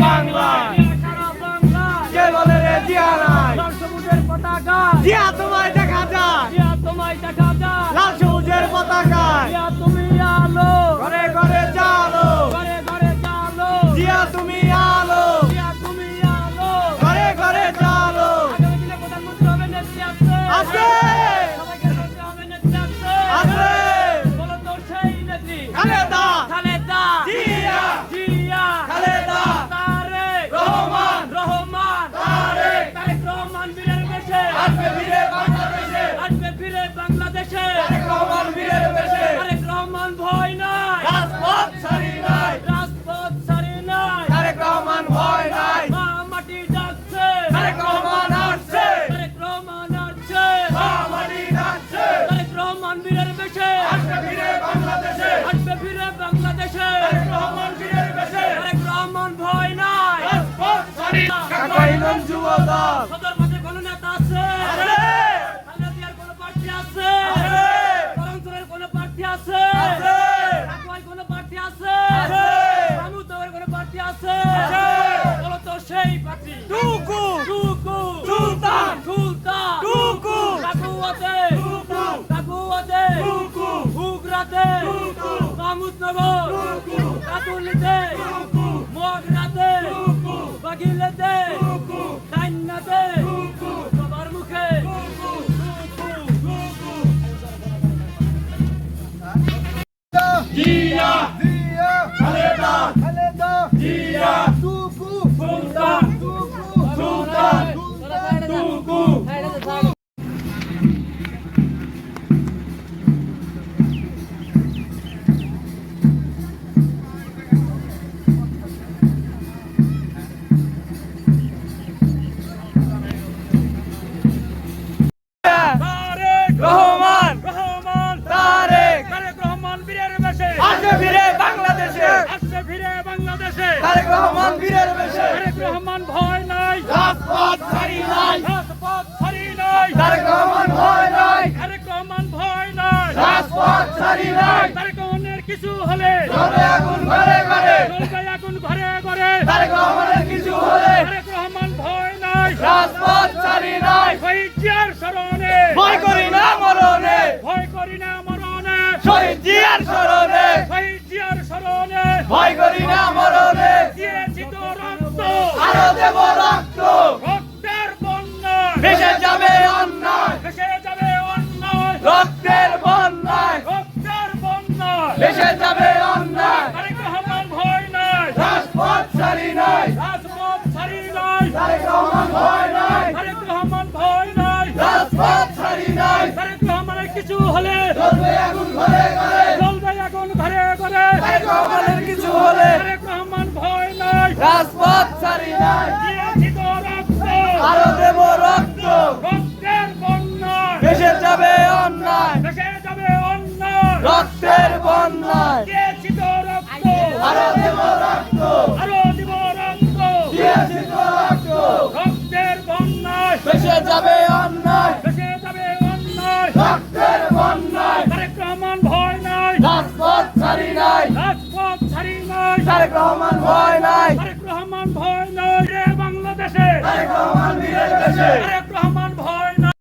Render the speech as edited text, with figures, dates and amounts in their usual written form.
বাংলা কে বলে রে জিয়া নাই, লাল সবুজের পতাকা জিয়া তোমায় দেখা যায়, জিয়া তোমায় দেখা যায়, লাল সবুজের পতাকায় জিয়া তুমি আলো, ঘরে ঘরে জালো, ঘরে ঘরে জালো, জিয়া তুমি আলো, জিয়া তুমি আলো, ঘরে ঘরে জালো। আগামী দিনে প্রধানমন্ত্রী হবে নেত্রী আছে, আছে সবাইকে বলতে হবে নেত্রী আছে, আছে বলো তো সেই নেত্রী খালেদা খালেদা জিয়া জিয়া খালেদা তারেক রহমান রহমান তারেক তারেক রহমান বীরের বেশে আসবে ফিরে বাংলাদেশে, আসবে ফিরে বাংলাদেশে, তারেক রহমান বীরের বেশে, তারেক রহমান ভয় নাই, রাজপথ ছাড়ি নাই, রাজপথ ছাড়ি নাই, তারেক রহমান ভয় নাই, মা মাটি ডাকছে, তারেক রহমান আসছে, তারেক রহমান আসছে, মাটি ডাকছে, তারেক রহমান বীরের বেশে, আসবে ফিরে বাংলাদেশে, আসবে ফিরে বাংলাদেশে, তারেক রহমান বীরের বেশে, তারেক রহমান ভয় নাই, রাজপথ ছাড়ি নাই। কাকা ইমাম যুব দল সদর মাঠে কোনো নেতা আছে, আছে, খালেদা জিয়ার কোনো প্রার্থী আছে, আছে, করমচুরের কোনো প্রার্থী আছে, আছে, ঢাকায় কোনো প্রার্থী আছে, আছে, রামুতয়ের কোনো প্রার্থী আছে, আছে। বলো তো সেই প্রার্থী টুকু টুকু সুলতান সুলতান টুকু কাকুয়াতে টুকু কাকুয়াতে টুকু হুগরাতে টুকু মামুদনগর টুকু কাতুলিতে টুকু মগরাতে টুকু বাগিলেতে টুকু কান্নাতে টুকু সবার মুখে জিয়া জিয়া খালেদা খালেদা জিয়া টুকু সুলতান টুকু সুলতান টুকু তারেক রহমান রহমান তারেক তারেক রহমান বীরের বেশে আসবে ফিরে বাংলাদেশে, আসছে ফিরে বাংলাদেশে, তারেক রহমান বীরের বেশে, তারেক রহমান ভয় নাই, রাজপথ ছাড়ি নাই, রাজপথ ছাড়ি নাই, তারেক রহমান ভয় নাই, তারেক রহমান ভয় নাই, রাজপথ ছাড়ি নাই, তারেক রহমানের কিছু হলে জ্বলে আগুন ঘরে ঘরে, চলবে আগুন ঘরে ঘরে, তারেক রহমানের কিছু হলে তারেক রহমান ভয় নাই, রাজপথ ছাড়ি নাই, শহীদ জিয়ার স্মরণে ভয় করি না মরণে, ভয় করি না মরণে, শহীদ জিয়ার স্মরণে, শহীদ জিয়ার স্মরণে ভয় করি না মরণে, দিয়েছি তো রক্ত, আরো দেব রক্ত, রক্তের বন্যায় ভেসে যাবে অন্যায়, ভেসে যাবে অন্যায়, রক্তের বন্যায়, রক্তের বন্যায় ভেসে যাবে অন্যায়, তারেক রহমান ভয় নাই, রাজপথ ছাড়ি নাই, রাজপথ ছাড়ি নাই, তারেক রহমান ভয় নাই, তারেক রহমান ভয় নাই, রাজপথ ছাড়ি নাই, তারেক রহমানের কিছু হলে জ্বলবে আগুন ঘরে ঘরে, চলবে আগুন ঘরে ঘরে, তারেক রহমানের কিছু হলে তারেক রহমান ভয় নাই, রাজপথ ছাড়ি নাই, দিয়েছি তো রক্ত, আরো দেব রক্ত, রক্তের বন্যায় ভেসে যাবে অন্যায়, ভেসে যাবে অন্যায়, রক্তের বন্যায়, দিয়েছি তো রক্ত, আরো দেব রক্ত, আরো দিব রক্ত, দিয়েছি তো রক্ত, রক্তের বন্যায় ভেসে যাবে অন্যায়, ভেসে যাবে অন্যায়, রক্তের বন্যায়, তারেক রহমান ভয় নাই, রাজপথ ছাড়ি নাই, রাজপথ ছাড়ি নাই, তারেক রহমান ভয় নাই, তারেক রহমান ভয় নাই, রে বাংলাদেশে তারেক রহমান